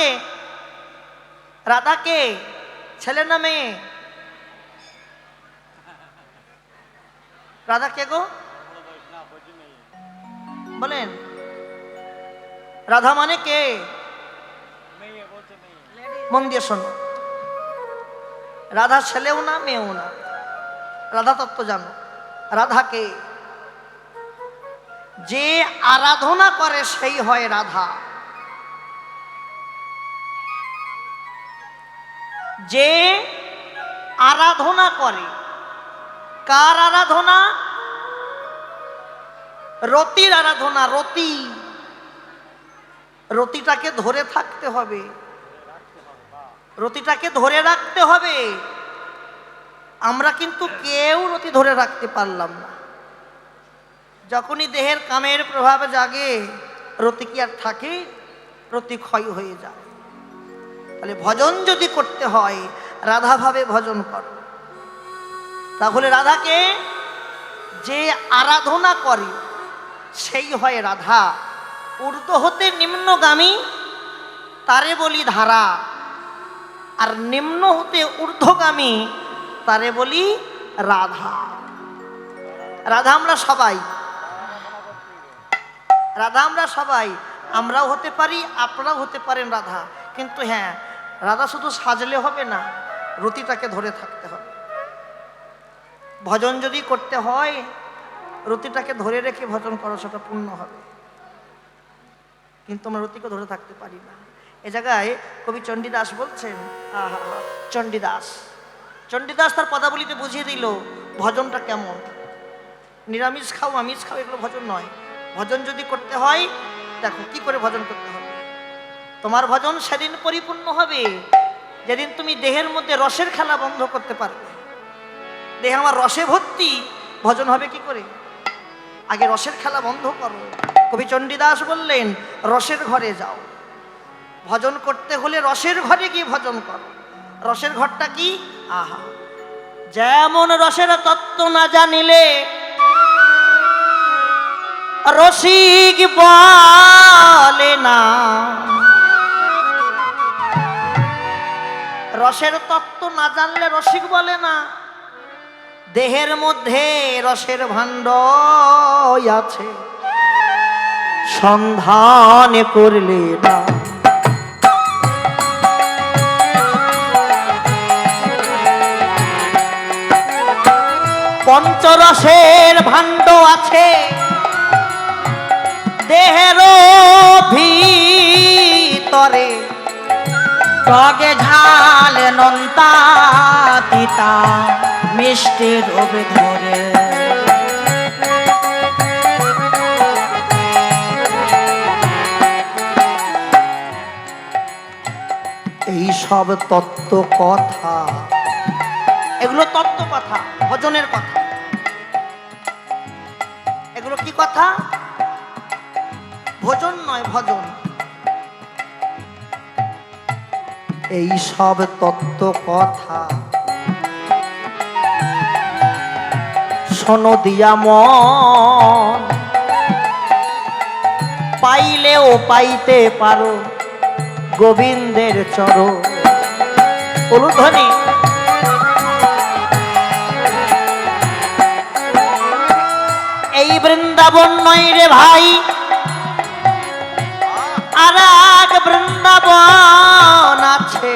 কে? রাধা কে? ছেলে না মেয়ে? রাধা কে গো বলেন? রাধা মানে কে? মন দিয়ে শোনো, রাধা ছেলেও না মেয়েও না, রাধা তত্ত্ব জানো। রাধা কে? যে আরাধনা করে সেই হয় রাধা। যে আরাধনা করে, কার আরাধনা? রতির আরাধনা। রতি, রতিটাকে ধরে থাকতে হবে, রতিটাকে ধরে রাখতে হবে। আমরা কিন্তু কেউ রতি ধরে রাখতে পারলাম না। যখনই দেহের কামের প্রভাব জাগে, রতি কি আর থাকে? রতি ক্ষয় হয়ে যায়। তাহলে ভজন যদি করতে হয়, রাধা ভাবে ভজন করো। তাহলে রাধাকে যে আরাধনা করে সেই হয় রাধা। ঊর্ধ্ব হতে নিম্নগামী তারে বলি ধারা, আর নিম্ন হতে ঊর্ধ্বগামী তারে বলি রাধা। রাধা আমরা সবাই, রাধা আমরা সবাই। আমরাও হতে পারি, আপনারাও হতে পারেন রাধা। কিন্তু হ্যাঁ, রাধা শুধু সাজলে হবে না, রতিটাকে ধরে থাকতে হবে। ভজন যদি করতে হয়, রতিটাকে ধরে রেখে ভজন করো, সেটা পূর্ণ হবে। কিন্তু আমরা রতিকে ধরে থাকতে পারি না। এ জায়গায় কবি চণ্ডীদাস বলছেন, চণ্ডীদাস চণ্ডীদাস তার পদাবলিতে বুঝিয়ে দিল ভজনটা কেমন। নিরামিষ খাও, আমিষ খাও, এগুলো ভজন নয়। ভজন যদি করতে হয়, দেখো কি করে ভজন করতে হবে। তোমার ভজন সেদিন পরিপূর্ণ হবে যেদিন তুমি দেহের মধ্যে রসের খেলা বন্ধ করতে পারবে। দেহ আমার রসে ভর্তি, ভজন হবে কি করে? আগে রসের খেলা বন্ধ করো। কবি চণ্ডীদাস বললেন, রসের ঘরে যাও। ভজন করতে হলে রসের ঘরে গিয়ে ভজন করো। রসের ঘরটা কি? আহা, যেমন রসের তত্ত্ব না জানিলে রসিক বলে না। রসের তত্ত্ব না জানলে রসিক বলে না। দেহের মধ্যে রসের ভাণ্ড আছে, সন্ধান করলে না। পঞ্চরসের ভাণ্ড আছে দেহের ভিতরে, টকে ঝাল নোনতা তিতা মিষ্টি রূপ ধরে। এই সব তত্ত্ব কথা, এগুলো তত্ত্ব কথা, ভজনের কথা। এগুলো কি কথা? ভজন নয়, ভজন। এই সব তত্ত্ব কথা শোনো দিয়া মন, পাইলেও পাইতে পারো গোবিন্দের চরণ। উলুধ্বনি। এই বৃন্দাবন নয় রে ভাই, আর এক বৃন্দাবন আছে।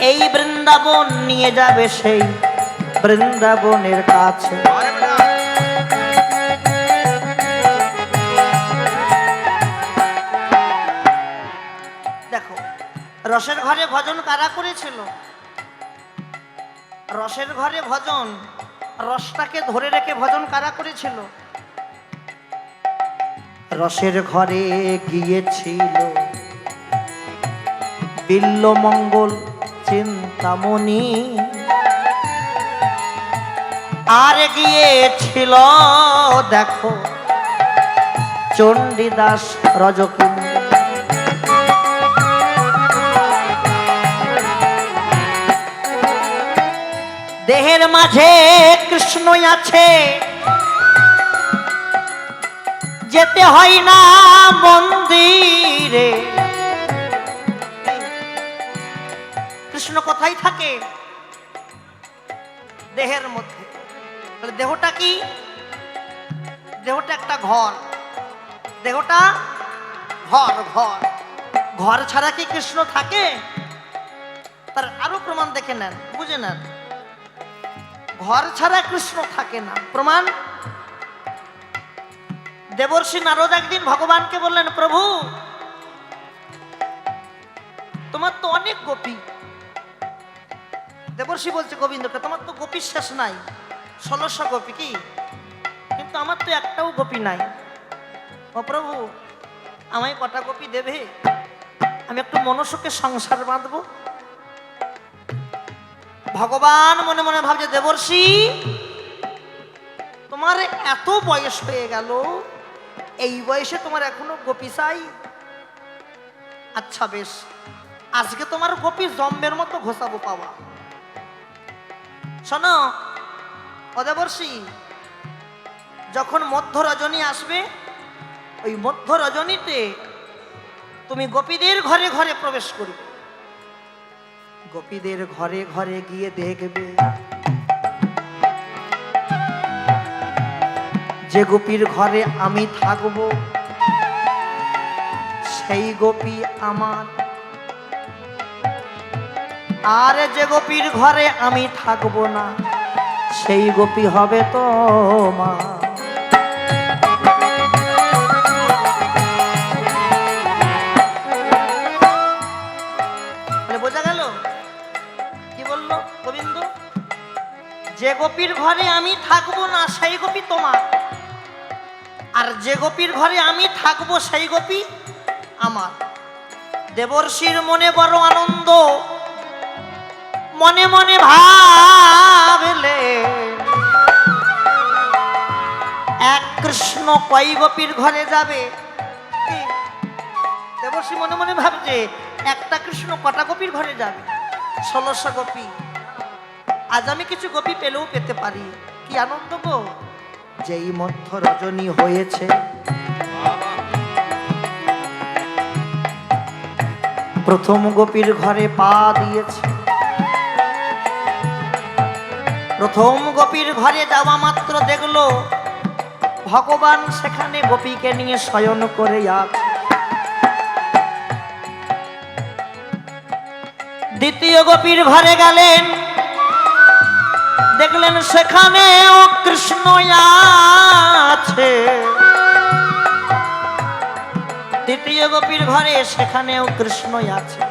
এই বৃন্দাবন নিয়ে যাবে সেই বৃন্দাবনের কাছে। দেখো, রসের ঘরে ভজন কারা করেছিল? রসের ঘরে ভজন, রসটাকে ধরে রেখে ভজন কারা করেছিল? রসের ঘরে গিয়েছিল বিল্লমঙ্গল চিন্তামণি, আর গিয়েছিল দেখো চণ্ডীদাস রজকিনী। দেহের মাঝে কৃষ্ণই আছে, যেতে হয় না মন্দির কোথায় থাকে? দেহের মধ্যে। তাহলে দেহটা কি? দেহটা একটা ঘর। দেহটা ঘর। ঘর ঘর ছাড়া কি কৃষ্ণ থাকে? তার আরো প্রমাণ দেখে নেন, বুঝে নেন। ঘর ছাড়া কৃষ্ণ থাকে না। প্রমাণ, দেবর্ষি নারদ একদিন ভগবানকে বললেন, প্রভু তোমার তো অনেক গোপী। দেবর্ষি বলছে গোবিন্দকে, তোমার তো গোপীর শেষ নাই, 1600 গোপী কি, কিন্তু আমার তো একটাও গোপী নাই। ও প্রভু, আমায় কটা গোপী দেবে? আমি একটু মনসুখে সংসার বাঁধবো। ভগবান মনে মনে ভাবছে, দেবর্ষি তোমার এত বয়স হয়ে গেল, এই বয়সে তোমার এখনো গোপী চাই? আচ্ছা বেশ, আজকে তোমার গোপী জম্বের মতো ঘোষাবো পাওয়া। শোনো ও দেবর্ষি, যখন মধ্য রজনী আসবে, ওই মধ্য রজনীতে তুমি গোপীদের ঘরে ঘরে প্রবেশ করবে। গোপীদের ঘরে ঘরে গিয়ে দেখবে যে গোপীর ঘরে আমি থাকবো সেই গোপী আমার, আর যে গোপীর ঘরে আমি থাকবো না সেই গোপী হবে তোমার। বোঝা গেল কি বললো গোবিন্দ? যে গোপীর ঘরে আমি থাকবো না সেই গোপী তোমার, আর যে গোপীর ঘরে আমি থাকবো সেই গোপী আমার। দেবর্ষির মনে বড় আনন্দ, মনে মনে ভাবলে এক কৃষ্ণ কয় গোপীর ঘরে যাবে? দেবর্ষি মনে মনে ভাবছে, একটা কৃষ্ণ কটা গোপীর ঘরে যাবে? 1600 গোপী। আজ আমি কিছু গোপী পেলেও পেতে পারি, কি আনন্দ গো! যেই মধ্য রজনী হয়েছে, প্রথম গোপীর ঘরে পা দিয়েছে। প্রথম গোপীর ঘরে যাওয়া মাত্র দেখলো ভগবান সেখানে গোপীকে নিয়ে শয়ন করে আছে। দ্বিতীয় গোপীর ঘরে গেলেন, দেখলেন সেখানেও কৃষ্ণ আছে। তৃতীয় গোপীর ঘরে সেখানেও কৃষ্ণ আছে।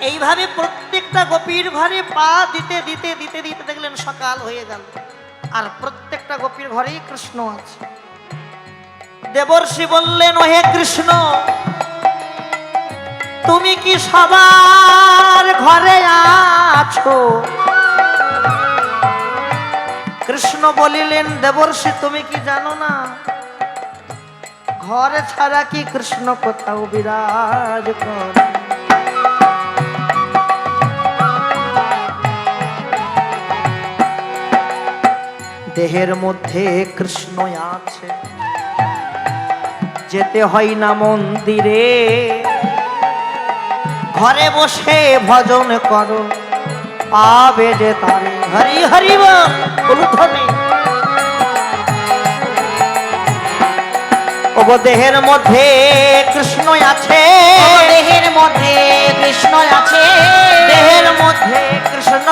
এইভাবে প্রত্যেকটা গোপীর ঘরে পা দিতে দিতে দিতে দিতে দেখলেন সকাল হয়ে গেল, আর প্রত্যেকটা গোপীর ঘরেই কৃষ্ণ আছে। দেবর্ষি বললেন, ওহে কৃষ্ণ, তুমি কি সবার ঘরে আছো? কৃষ্ণ বলিলেন, দেবর্ষি তুমি কি জানো না, ঘরে ছাড়া কি কৃষ্ণ কোথাও বিরাজ করে? দেহের মধ্যে কৃষ্ণ আছে, যেতে হয় না মন্দিরে, ঘরে বসে ভজন করো পাবে যে তারে। হরি হরি বল ধ্বনি। ওগো দেহের মধ্যে কৃষ্ণ আছে, দেহের মধ্যে কৃষ্ণ আছে, দেহের মধ্যে কৃষ্ণ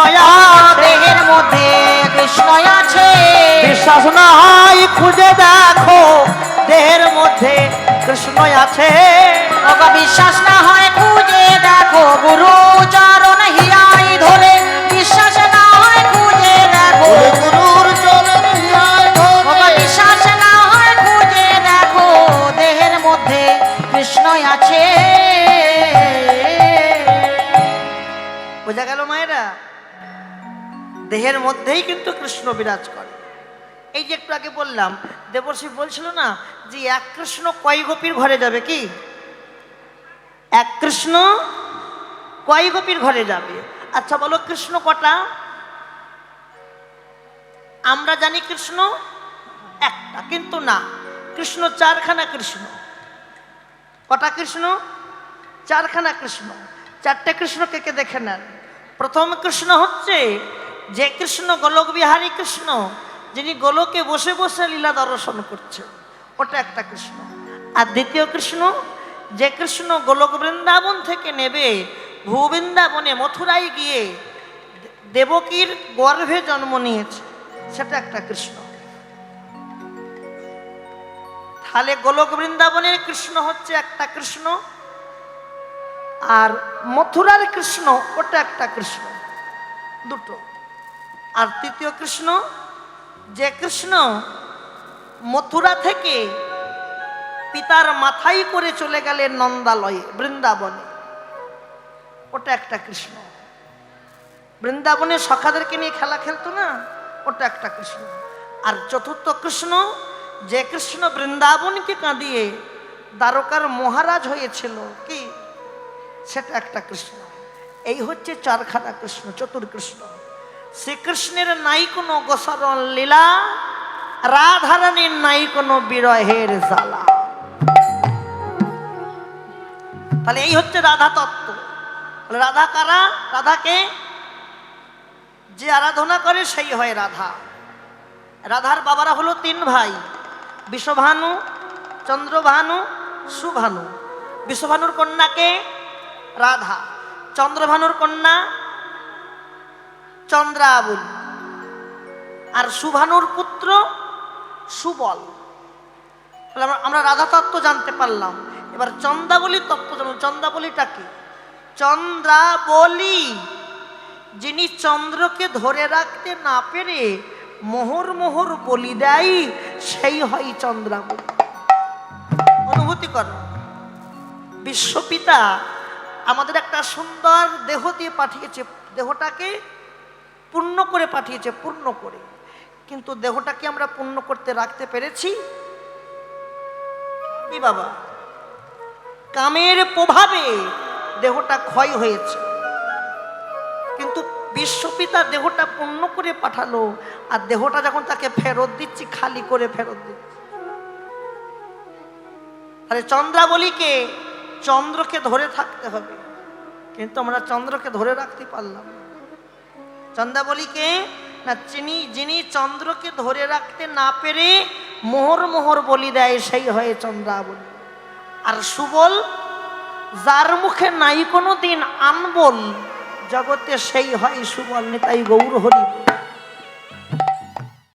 দেহের মধ্যে কৃষ্ণ আছে। বিশ্বাস না হয় খুঁজে দেখো, দেহের মধ্যে কৃষ্ণ আছে। ওগো বিশ্বাস না হয় খুঁজে দেখো, গুরু চরণ হিয়াই ধরে। বিশ্বাস না হয় খুঁজে দেখো, গুরুর চরণ হিয়ায় ধরে। ওগো বিশ্বাস না হয় খুঁজে দেখো, দেহের মধ্যে কৃষ্ণ আছে। বোঝা গেল মায়েরা? দেহের মধ্যেই কিন্তু কৃষ্ণ বিরাজ করে। এই যে একটু আগে বললাম, দেবর্ষি বলছিল না যে এক কৃষ্ণ কয় গোপীর ঘরে যাবে? কি এক কৃষ্ণ কয় গোপীর ঘরে যাবে? আচ্ছা বলো, কৃষ্ণ কটা? আমরা জানি কৃষ্ণ একটা, কিন্তু না, কৃষ্ণ চারখানা কৃষ্ণ। কটা কৃষ্ণ? চারখানা কৃষ্ণ। চারটে কৃষ্ণকে কে দেখে নেন। প্রথম কৃষ্ণ হচ্ছে যে কৃষ্ণ গোলক বিহারী কৃষ্ণ, যিনি গোলকে বসে বসে লীলা দর্শন করছেন, ওটা একটা কৃষ্ণ। আর দ্বিতীয় কৃষ্ণ যে কৃষ্ণ গোলক বৃন্দাবন থেকে নেবে ভূবৃন্দাবনে মথুরায় গিয়ে দেবকীর গর্ভে জন্ম নিয়েছে, সেটা একটা কৃষ্ণ। তাহলে গোলক বৃন্দাবনের কৃষ্ণ হচ্ছে একটা কৃষ্ণ, আর মথুরার কৃষ্ণ ওটা একটা কৃষ্ণ, দুটো। আর তৃতীয় কৃষ্ণ যে কৃষ্ণ মথুরা থেকে পিতার মাথায় করে চলে গেলেন নন্দালয়ে বৃন্দাবনে, ওটা একটা কৃষ্ণ। বৃন্দাবনে সখাদেরকে নিয়ে খেলা খেলতো না, ওটা একটা কৃষ্ণ। আর চতুর্থ কৃষ্ণ যে কৃষ্ণ বৃন্দাবনকে কাঁদিয়ে দ্বারকার মহারাজ হয়েছিল, কি সেটা একটা কৃষ্ণ। এই হচ্ছে চারখানা কৃষ্ণ, চতুর্কৃষ্ণ। শ্রীকৃষ্ণের নাই কোনো গোসরণ লীলা, রাধারানীর নাই কোনো বিরহের জ্বালা। তাহলে এই হচ্ছে রাধা তত্ত্ব। রাধা কারা? রাধাকে যে আরাধনা করে সেই হয় রাধা। রাধার বাবারা হলো তিন ভাই, বিষভানু, চন্দ্রভানু, সুভানু। বিষভানুর কন্যাকে রাধা, চন্দ্রভানুর কন্যা চন্দ্রাবলী, আর সুভানুর পুত্র সুবল। তাহলে আমরা রাধা তত্ত্ব জানতে পারলাম। এবার চন্দ্রাবলী তত্ত্ব জানলাম। চন্দ্রাবলীটা কি? চন্দ্রাবলী যিনি চন্দ্রকে ধরে রাখতে না পেরে মোহর মোহর বলি দেয়, সেই হয় চন্দ্রাবলী। অনুভূতি কর, বিশ্বপিতা আমাদের একটা সুন্দর দেহ দিয়ে পাঠিয়েছে, দেহটাকে পূর্ণ করে পাঠিয়েছে, পূর্ণ করে। কিন্তু দেহটাকে আমরা পূর্ণ করতে রাখতে পেরেছি কি বাবা? কামের প্রভাবে দেহটা ক্ষয় হয়েছে, কিন্তু বিশ্বপিতা দেহটা পূর্ণ করে পাঠালো, আর দেহটা যখন তাকে ফেরত দিচ্ছি, খালি করে ফেরত দিচ্ছি। তাহলে চন্দ্রাবলীকে, চন্দ্রকে ধরে থাকতে হবে, কিন্তু আমরা চন্দ্রকে ধরে রাখতে পারলাম না। চন্দ্রাবলীকে না, যিনি চন্দ্রকে ধরে রাখতে না পেরে মোহর মোহর বলি দেয়, সেই হয় চন্দ্রাবলী। আর সুবল যার মুখে নাই কোনো দিন আনবল জগতে, সেই হয় সুবল। নিতাই গৌর হরি।